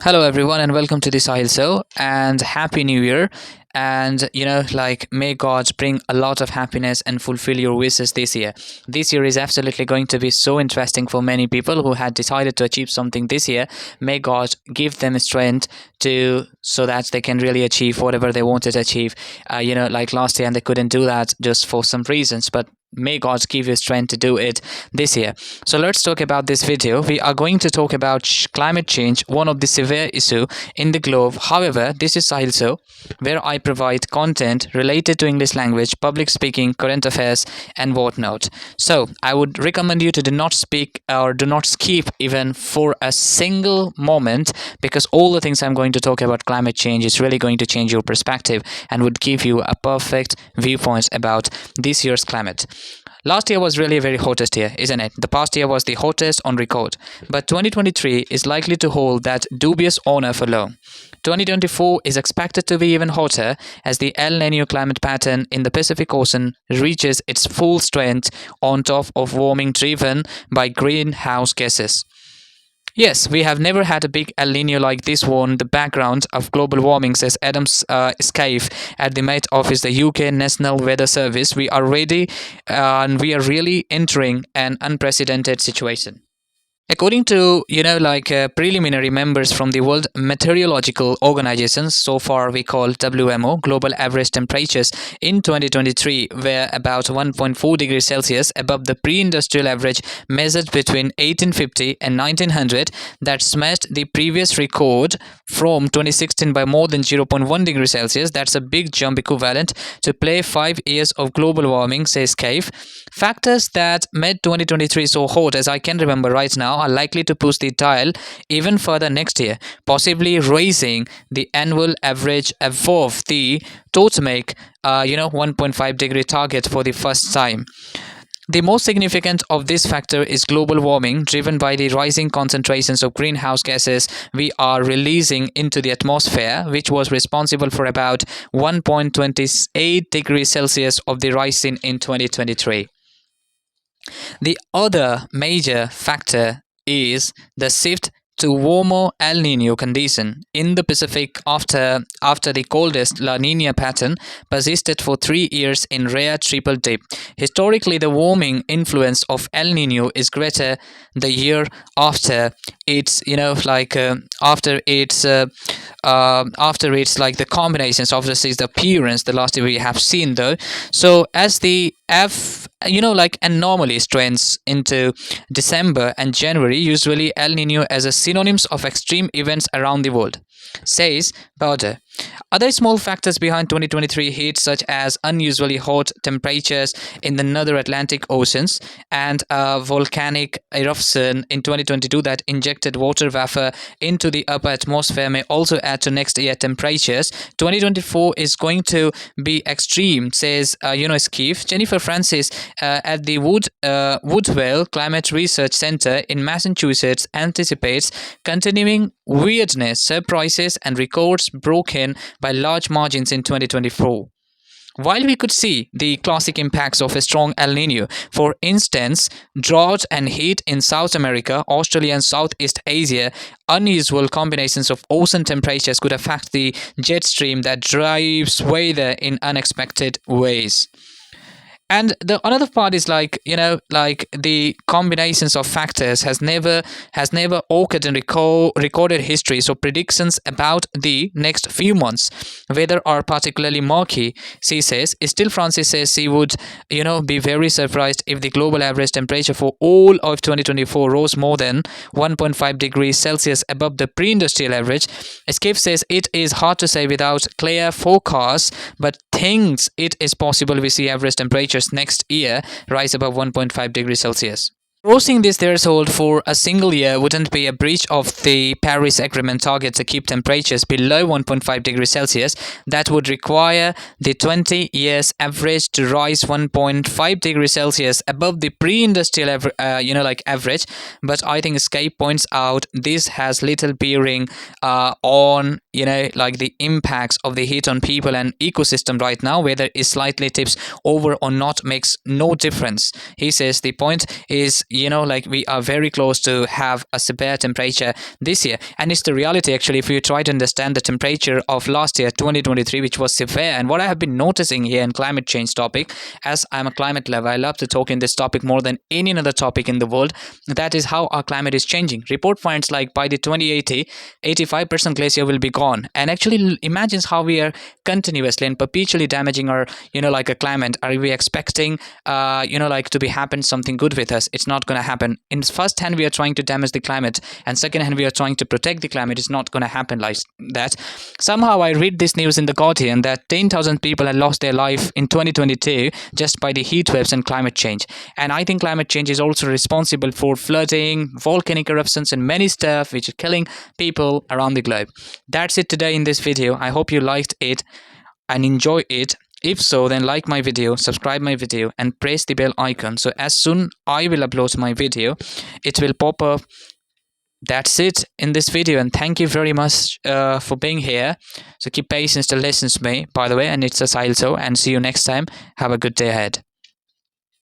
Hello, everyone, and welcome to the Sahil Show. And Happy New Year. And may God bring a lot of happiness and fulfill your wishes this year. This year is absolutely going to be so interesting for many people who had decided to achieve something this year. May God give them strength to so that they can really achieve whatever they wanted to achieve. Like last year, and they couldn't do that just for some reasons, but may God give you strength to do it this year. So let's talk about this video. We are going to talk about climate change, one of the severe issue in the globe. However, this is Sahil Show, where I provide content related to English language, public speaking, current affairs, and whatnot. So I would recommend you to do not speak or do not skip even for a single moment, because all the things I'm going to talk about climate change is really going to change your perspective and would give you a perfect viewpoint about this year's climate. Last year was really a very hottest year, isn't it? The past year was the hottest on record. But 2023 is likely to hold that dubious honor for long. 2024 is expected to be even hotter as the El Nino climate pattern in the Pacific Ocean reaches its full strength on top of warming driven by greenhouse gases. Yes, we have never had a big El Nino like this one. The background of global warming, says Adam Scaife at the Met Office, the UK National Weather Service. We are ready and we are really entering an unprecedented situation. According to preliminary members from the World Meteorological Organization, so far we call WMO, global average temperatures in 2023 were about 1.4 degrees Celsius above the pre-industrial average measured between 1850 and 1900, that smashed the previous record from 2016 by more than 0.1 degrees Celsius. That's a big jump, equivalent to play 5 years of global warming, says Cave. Factors that made 2023 so hot as I can remember right now are likely to push the dial even further next year, possibly raising the annual average above the totemic 1.5 degree target for the first time. The most significant of this factor is global warming, driven by the rising concentrations of greenhouse gases we are releasing into the atmosphere, which was responsible for about 1.28 degrees Celsius of the rise in 2023. The other major factor is the shift to warmer El Nino condition in the Pacific after the coldest La Nina pattern persisted for 3 years in rare triple dip. Historically, the warming influence of El Nino is greater the year after it's after it's like the combinations of the appearance the last year we have seen though. So as the anomaly trends into December and January, usually El Nino as a synonyms of extreme events around the world, says Bowder. Other small factors behind 2023 heat, such as unusually hot temperatures in the Northern Atlantic Oceans and a volcanic eruption in 2022 that injected water vapor into the upper atmosphere, may also add to next year temperatures. 2024 is going to be extreme, says Skiff. Jennifer Francis at the Woodville Climate Research Center in Massachusetts anticipates continuing weirdness, surprises, and records broken by large margins in 2024. While we could see the classic impacts of a strong El Nino, for instance, drought and heat in South America, Australia, and Southeast Asia, unusual combinations of ocean temperatures could affect the jet stream that drives weather in unexpected ways. And the another part is the combinations of factors has never occurred in recorded history. So predictions about the next few months weather are particularly murky, she says. Still, Francis says she would be very surprised if the global average temperature for all of 2024 rose more than 1.5 degrees Celsius above the pre-industrial average. Escape says it is hard to say without clear forecasts, but thinks it is possible we see average temperatures next year rise above 1.5 degrees Celsius. Crossing this threshold for a single year wouldn't be a breach of the Paris Agreement target to keep temperatures below 1.5 degrees Celsius. That would require the 20 years average to rise 1.5 degrees Celsius above the pre-industrial average. But I think Skype points out this has little bearing on the impacts of the heat on people and ecosystem right now. Whether it slightly tips over or not makes no difference. He says the point is like we are very close to have a severe temperature this year. And it's the reality actually if you try to understand the temperature of last year 2023, which was severe. And what I have been noticing here in climate change topic, as I'm a climate lover, I love to talk in this topic more than any other topic in the world. That is how our climate is changing. Report finds like by the 2080, 85% glacier will be gone. And actually imagines how we are continuously and perpetually damaging our like a climate. Are we expecting like to be happen something good with us? It's not going to happen. In first hand we are trying to damage the climate, and second hand we are trying to protect the climate. It's not going to happen like that. Somehow I read this news in the Guardian that 10,000 people had lost their life in 2022 just by the heat waves and climate change. And I think climate change is also responsible for flooding, volcanic eruptions, and many stuff which are killing people around the globe. That's it today in this video. I hope you liked it and enjoy it. If so, then like my video, subscribe my video, and press the bell icon, so as soon I will upload my video, it will pop up. That's it in this video, and thank you very much for being here. So keep patience to listen to me, by the way, and it's a Sahil Show, and see you next time. Have a good day ahead.